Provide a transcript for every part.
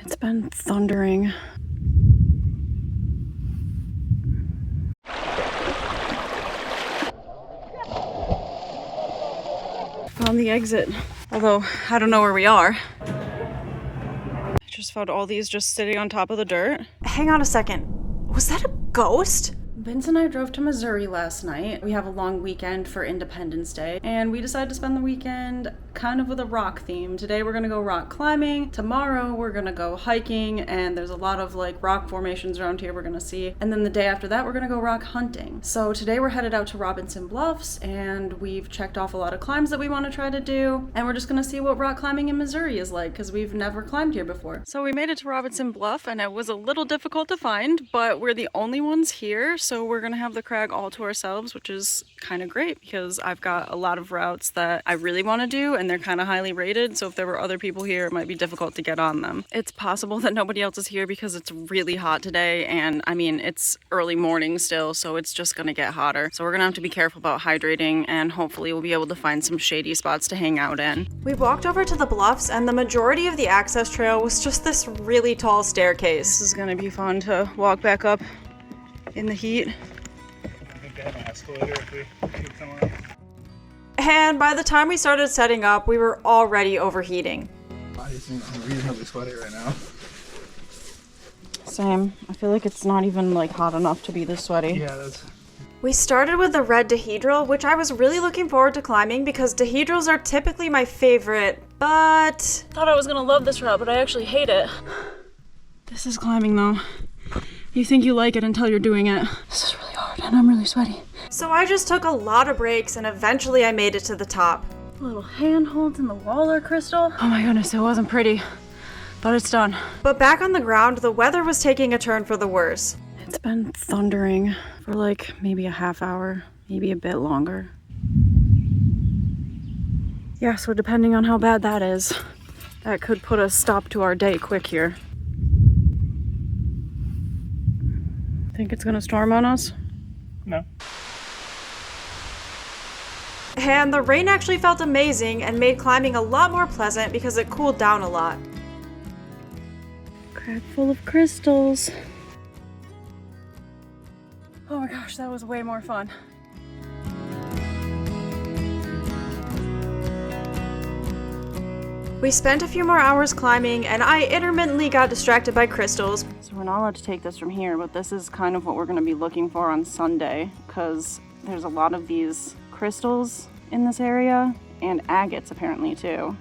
It's been thundering. Found the exit, although I don't know where we are. I just found all these just sitting on top of the dirt. Hang on a second. Was that a ghost? Vince and I drove to Missouri last night. We have a long weekend for Independence Day, and we decided to spend the weekend kind of with a rock theme. Today we're gonna go rock climbing. Tomorrow we're gonna go hiking, and there's a lot of like rock formations around here we're gonna see. And then the day after that we're gonna go rock hunting. So today we're headed out to Robinson Bluffs, and we've checked off a lot of climbs that we want to try to do. And we're just gonna see what rock climbing in Missouri is like, because we've never climbed here before. So we made it to Robinson Bluff, and it was a little difficult to find, but we're the only ones here. So we're gonna have the crag all to ourselves, which is kind of great because I've got a lot of routes that I really want to do and they're kind of highly rated. So if there were other people here, it might be difficult to get on them. It's possible that nobody else is here because it's really hot today. And I mean, it's early morning still, so it's just going to get hotter. So we're going to have to be careful about hydrating, and hopefully we'll be able to find some shady spots to hang out in. We walked over to the bluffs, and the majority of the access trail was just this really tall staircase. This is going to be fun to walk back up in the heat. An escalator if we keep someone up. And by the time we started setting up, we were already overheating. I'm reasonably sweaty right now. Same. I feel like it's not even like hot enough to be this sweaty. Yeah, that's... We started with the red dihedral, which I was really looking forward to climbing because dihedrals are typically my favorite, but... Thought I was gonna love this route, but I actually hate it. This is climbing though. You think you like it until you're doing it. This is really hard and I'm really sweaty. So I just took a lot of breaks and eventually I made it to the top. Little handholds in the Waller crystal. Oh my goodness, it wasn't pretty, but it's done. But back on the ground, the weather was taking a turn for the worse. It's been thundering for like maybe a half hour, maybe a bit longer. Yeah, so depending on how bad that is, that could put a stop to our day quick here. Think it's gonna storm on us? No. And the rain actually felt amazing and made climbing a lot more pleasant because it cooled down a lot. Crag full of crystals. Oh my gosh, that was way more fun. We spent a few more hours climbing, and I intermittently got distracted by crystals. So we're not allowed to take this from here, but this is kind of what we're going to be looking for on Sunday, because there's a lot of these crystals in this area, and agates apparently too.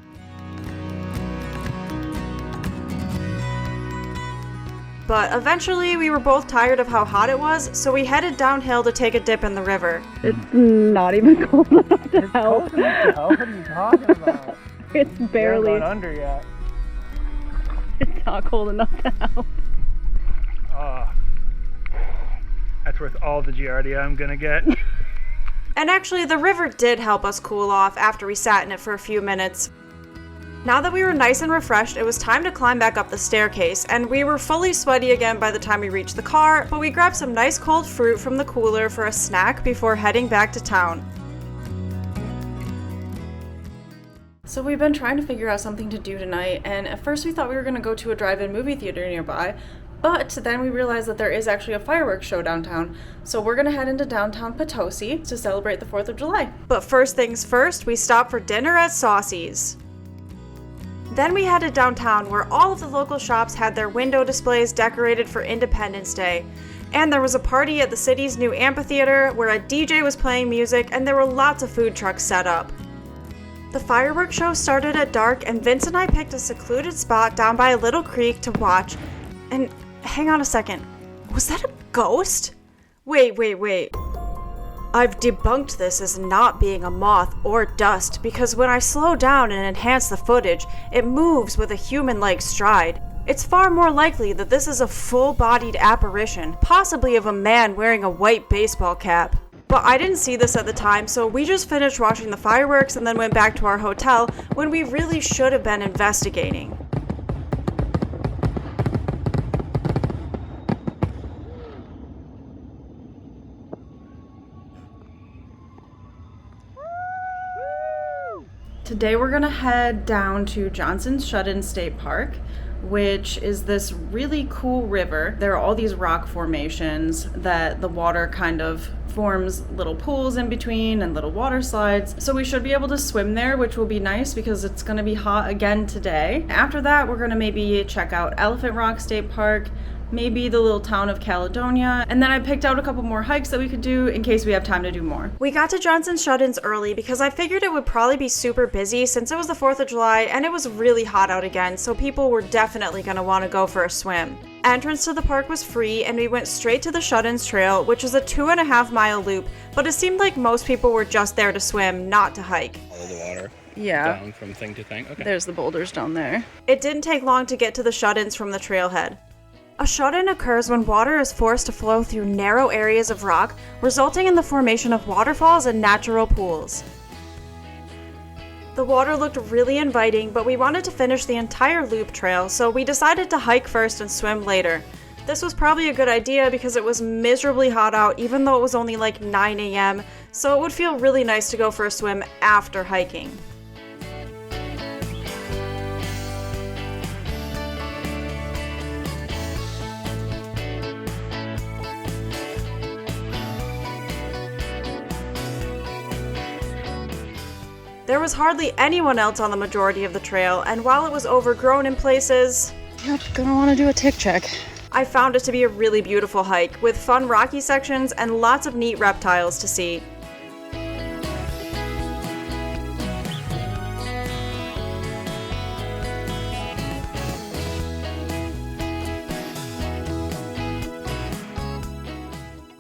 But eventually we were both tired of how hot it was, so we headed downhill to take a dip in the river. It's not even cold enough to help. What are you talking about? It's barely. We haven't gone under yet. It's not cold enough to help. That's worth all the Giardia I'm gonna get. And actually, the river did help us cool off after we sat in it for a few minutes. Now that we were nice and refreshed, it was time to climb back up the staircase, and we were fully sweaty again by the time we reached the car, but we grabbed some nice cold fruit from the cooler for a snack before heading back to town. So we've been trying to figure out something to do tonight, and at first we thought we were going to go to a drive-in movie theater nearby, but then we realized that there is actually a fireworks show downtown, so we're going to head into downtown Potosi to celebrate the 4th of July. But first things first, we stopped for dinner at Saucy's. Then we headed downtown where all of the local shops had their window displays decorated for Independence Day, and there was a party at the city's new amphitheater where a DJ was playing music and there were lots of food trucks set up. The fireworks show started at dark, and Vince and I picked a secluded spot down by a little creek to watch. And hang on a second, was that a ghost? Wait. I've debunked this as not being a moth or dust because when I slow down and enhance the footage, it moves with a human-like stride. It's far more likely that this is a full-bodied apparition, possibly of a man wearing a white baseball cap. But I didn't see this at the time, so we just finished watching the fireworks and then went back to our hotel when we really should have been investigating. Today we're gonna head down to Johnson's Shut-In State Park. which is this really cool river. There are all these rock formations that the water kind of forms little pools in between and little water slides. So we should be able to swim there, which will be nice because it's going to be hot again today. After that, we're going to maybe check out Elephant Rock State Park, maybe the little town of Caledonia, and then I picked out a couple more hikes that we could do in case we have time to do more. We got to Johnson's Shut-ins early because I figured it would probably be super busy since it was the 4th of July and it was really hot out again, so people were definitely going to want to go for a swim. Entrance to the park was free and we went straight to the Shut-ins Trail, which is a 2.5-mile loop, but it seemed like most people were just there to swim, not to hike. Follow the water. Yeah. Down from thing to thing. Okay. There's the boulders down there. It didn't take long to get to the Shut-ins from the trailhead. A shut-in occurs when water is forced to flow through narrow areas of rock, resulting in the formation of waterfalls and natural pools. The water looked really inviting, but we wanted to finish the entire loop trail, so we decided to hike first and swim later. This was probably a good idea because it was miserably hot out, even though it was only like 9 a.m., so it would feel really nice to go for a swim after hiking. There was hardly anyone else on the majority of the trail, and while it was overgrown in places, yep, gonna want to do a tick check. I found it to be a really beautiful hike, with fun rocky sections and lots of neat reptiles to see.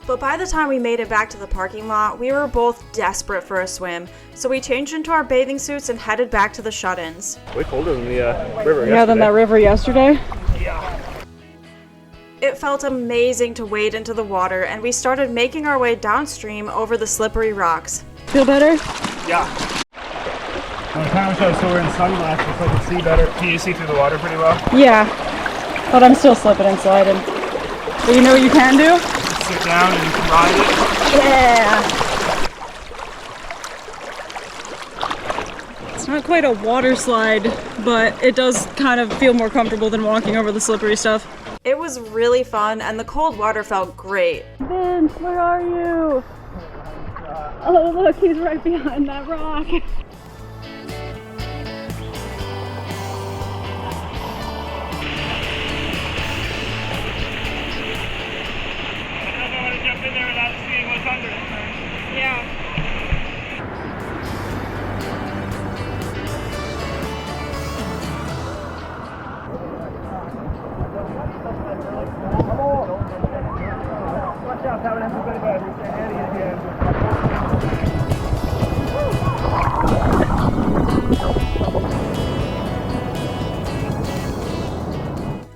But by the time we made it back to the parking lot, we were both desperate for a swim, so we changed into our bathing suits and headed back to the shut-ins. Way colder than the river yesterday. Yeah, than that river yesterday? Yeah. It felt amazing to wade into the water, and we started making our way downstream over the slippery rocks. Feel better? Yeah. On the camera show, so we're in sunglasses, so I can see better. Can you see through the water pretty well? Yeah, but I'm still slipping and sliding. But you know what you can do? Sit down and ride it. Yeah! It's not quite a water slide, but it does kind of feel more comfortable than walking over the slippery stuff. It was really fun, and the cold water felt great. Vince, where are you? Oh, look, he's right behind that rock.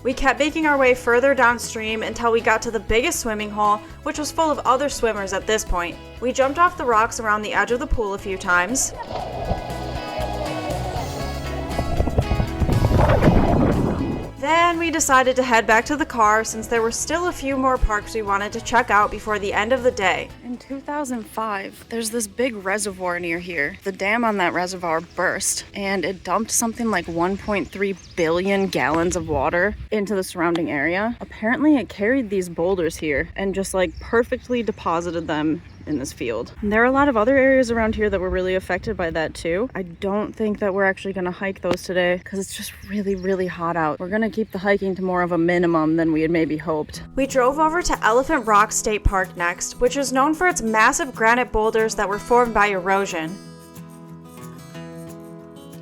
We kept making our way further downstream until we got to the biggest swimming hole, which was full of other swimmers at this point. We jumped off the rocks around the edge of the pool a few times. Then we decided to head back to the car since there were still a few more parks we wanted to check out before the end of the day. In 2005, there's this big reservoir near here. The dam on that reservoir burst and it dumped something like 1.3 billion gallons of water into the surrounding area. Apparently it carried these boulders here and just like perfectly deposited them in this field. And there are a lot of other areas around here that were really affected by that too. I don't think that we're actually gonna hike those today because it's just really, really hot out. We're gonna keep the hiking to more of a minimum than we had maybe hoped. We drove over to Elephant Rock State Park next, which is known for its massive granite boulders that were formed by erosion.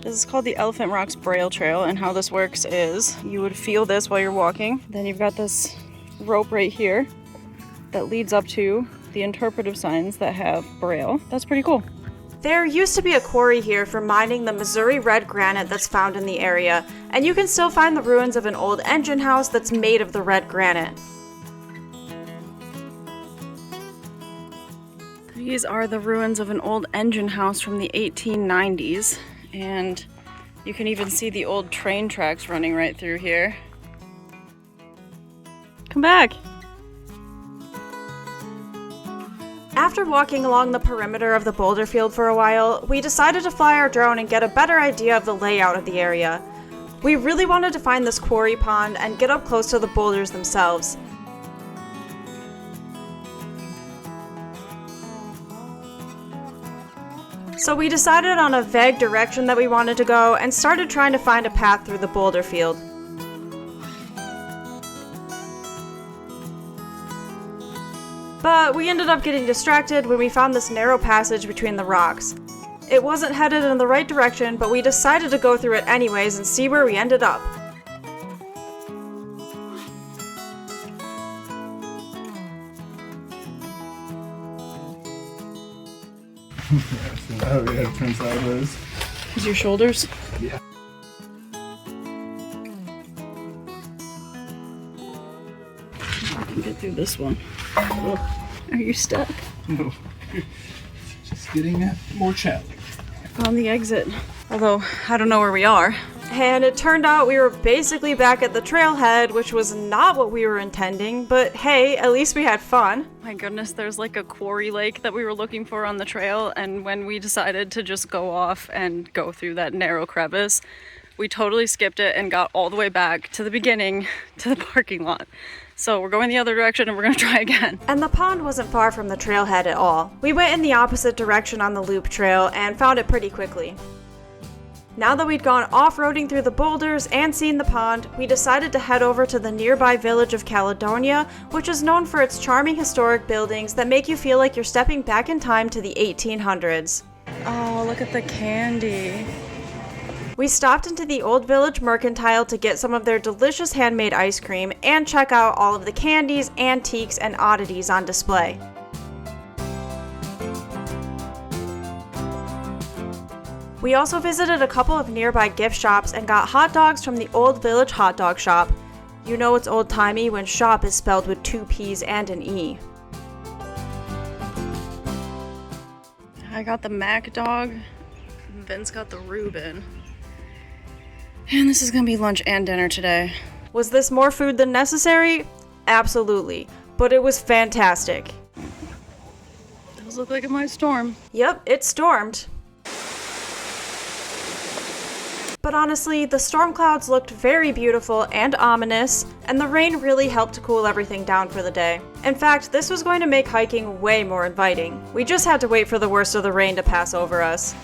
This is called the Elephant Rocks Braille Trail, and how this works is you would feel this while you're walking. Then you've got this rope right here that leads up to the interpretive signs that have Braille. That's pretty cool. There used to be a quarry here for mining the Missouri red granite that's found in the area, and you can still find the ruins of an old engine house that's made of the red granite. These are the ruins of an old engine house from the 1890s, and you can even see the old train tracks running right through here. Come back! After walking along the perimeter of the boulder field for a while, we decided to fly our drone and get a better idea of the layout of the area. We really wanted to find this quarry pond and get up close to the boulders themselves. So we decided on a vague direction that we wanted to go and started trying to find a path through the boulder field. But we ended up getting distracted when we found this narrow passage between the rocks. It wasn't headed in the right direction, but we decided to go through it anyways and see where we ended up. Oh yeah, turn sideways. Is your shoulders? Yeah. I can get through this one. Oh. Are you stuck? No. Just getting more challenging. I found the exit. Although, I don't know where we are. And it turned out we were basically back at the trailhead, which was not what we were intending, but hey, at least we had fun. My goodness, there's like a quarry lake that we were looking for on the trail, and when we decided to just go off and go through that narrow crevice, we totally skipped it and got all the way back to the beginning, to the parking lot. So we're going the other direction and we're gonna try again. And the pond wasn't far from the trailhead at all. We went in the opposite direction on the loop trail and found it pretty quickly. Now that we'd gone off-roading through the boulders and seen the pond, we decided to head over to the nearby village of Caledonia, which is known for its charming historic buildings that make you feel like you're stepping back in time to the 1800s. Oh, look at the candy. We stopped into the Old Village Mercantile to get some of their delicious handmade ice cream and check out all of the candies, antiques, and oddities on display. We also visited a couple of nearby gift shops and got hot dogs from the Old Village Hot Dog Shop. You know it's old-timey when shop is spelled with 2 P's and an E. I got the Mac dog, Vince got the Reuben. And this is gonna be lunch and dinner today. Was this more food than necessary? Absolutely, but it was fantastic. Does look like it might storm. Yep, it stormed. But honestly, the storm clouds looked very beautiful and ominous, and the rain really helped to cool everything down for the day. In fact, this was going to make hiking way more inviting. We just had to wait for the worst of the rain to pass over us.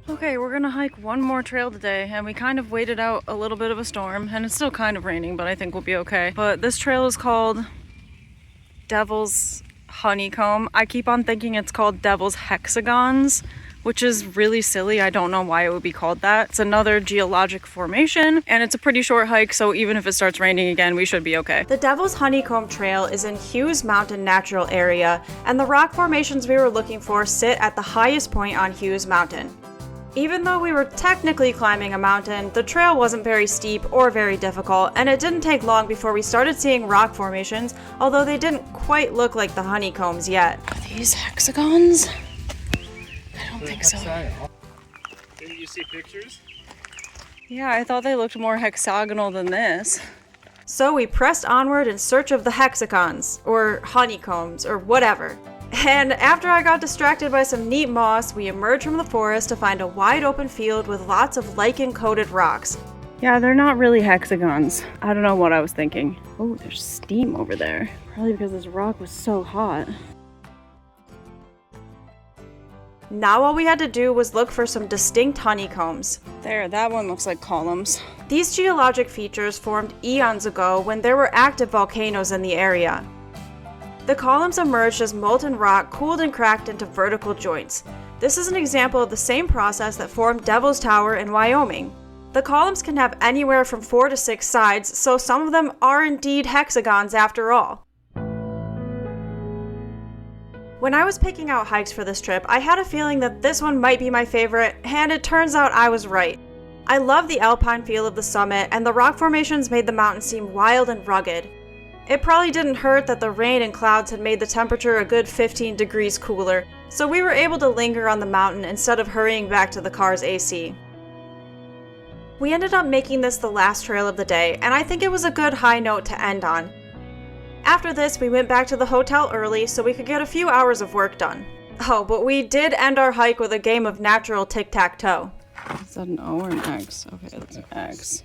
Okay, we're gonna hike one more trail today, and we kind of waited out a little bit of a storm, and it's still kind of raining, but I think we'll be okay. But this trail is called Devil's Honeycomb. I keep on thinking it's called Devil's Hexagons, which is really silly. I don't know why it would be called that. It's another geologic formation, and it's a pretty short hike, so even if it starts raining again, we should be okay. The Devil's Honeycomb Trail is in Hughes Mountain Natural Area, and the rock formations we were looking for sit at the highest point on Hughes Mountain. Even though we were technically climbing a mountain, the trail wasn't very steep or very difficult, and it didn't take long before we started seeing rock formations, although they didn't quite look like the honeycombs yet. Are these hexagons? I don't think so. Didn't you see pictures? Yeah, I thought they looked more hexagonal than this. So we pressed onward in search of the hexagons, or honeycombs, or whatever. And after I got distracted by some neat moss, we emerged from the forest to find a wide open field with lots of lichen-coated rocks. Yeah, they're not really hexagons. I don't know what I was thinking. Oh, there's steam over there. Probably because this rock was so hot. Now all we had to do was look for some distinct honeycombs. There, that one looks like columns. These geologic features formed eons ago when there were active volcanoes in the area. The columns emerged as molten rock cooled and cracked into vertical joints. This is an example of the same process that formed Devil's Tower in Wyoming. The columns can have anywhere from 4 to 6 sides, so some of them are indeed hexagons after all. When I was picking out hikes for this trip, I had a feeling that this one might be my favorite, and it turns out I was right. I love the alpine feel of the summit, and the rock formations made the mountain seem wild and rugged. It probably didn't hurt that the rain and clouds had made the temperature a good 15 degrees cooler, so we were able to linger on the mountain instead of hurrying back to the car's AC. We ended up making this the last trail of the day, and I think it was a good high note to end on. After this, we went back to the hotel early so we could get a few hours of work done. Oh, but we did end our hike with a game of natural tic-tac-toe. Is that an O or an X? Okay, that's an X.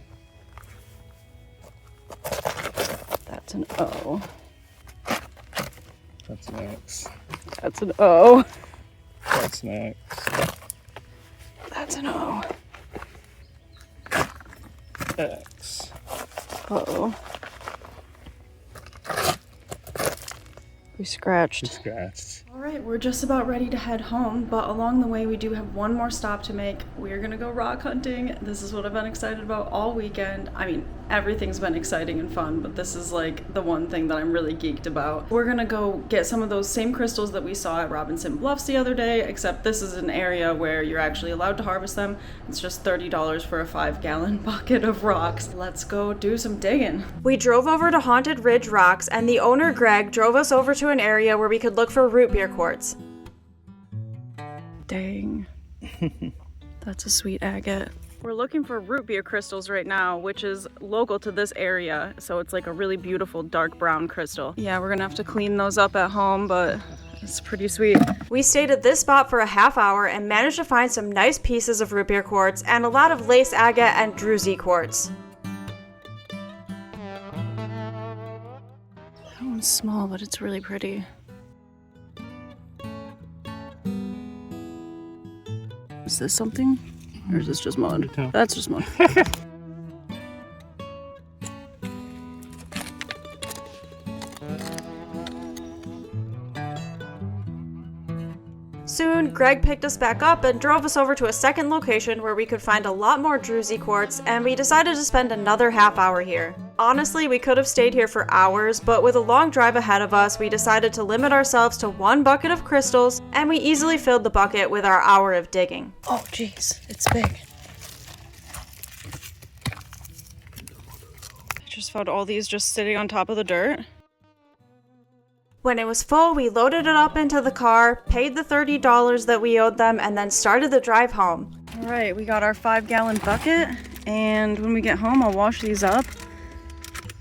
That's an O. That's an X. That's an O. That's an X. That's an O. X. Uh-oh. We scratched. We scratched. All right, we're just about ready to head home, but along the way we do have one more stop to make. We're gonna go rock hunting. This is what I've been excited about all weekend. I mean, everything's been exciting and fun, but this is like the one thing that I'm really geeked about. We're gonna go get some of those same crystals that we saw at Robinson Bluffs the other day, except this is an area where you're actually allowed to harvest them. It's just $30 for a 5-gallon bucket of rocks. Let's go do some digging. We drove over to Haunted Ridge Rocks, and the owner, Greg, drove us over to an area where we could look for root beer quartz. Dang. That's a sweet agate. We're looking for root beer crystals right now, which is local to this area. So it's like a really beautiful dark brown crystal. Yeah, we're gonna have to clean those up at home, but it's pretty sweet. We stayed at this spot for a half hour and managed to find some nice pieces of root beer quartz and a lot of lace agate and druzy quartz. That one's small, but it's really pretty. Is this something? Or is this just mud? That's just mud. Soon, Greg picked us back up and drove us over to a second location where we could find a lot more druzy quartz, and we decided to spend another half hour here. Honestly, we could have stayed here for hours, but with a long drive ahead of us, we decided to limit ourselves to one bucket of crystals, and we easily filled the bucket with our hour of digging. Oh jeez, it's big. I just found all these just sitting on top of the dirt. When it was full, we loaded it up into the car, paid the $30 that we owed them, and then started the drive home. All right, we got our 5-gallon bucket, and when we get home, I'll wash these up,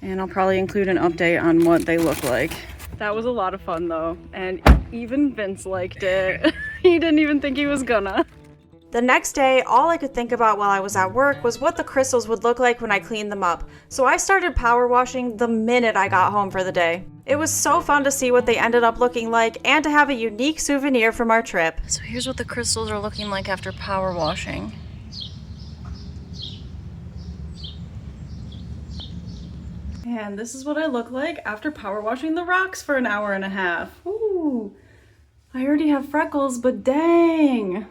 and I'll probably include an update on what they look like. That was a lot of fun, though, and even Vince liked it. He didn't even think he was gonna. The next day, all I could think about while I was at work was what the crystals would look like when I cleaned them up, so I started power washing the minute I got home for the day. It was so fun to see what they ended up looking like and to have a unique souvenir from our trip. So here's what the crystals are looking like after power washing. And this is what I look like after power washing the rocks for an hour and a half. Ooh, I already have freckles, but dang.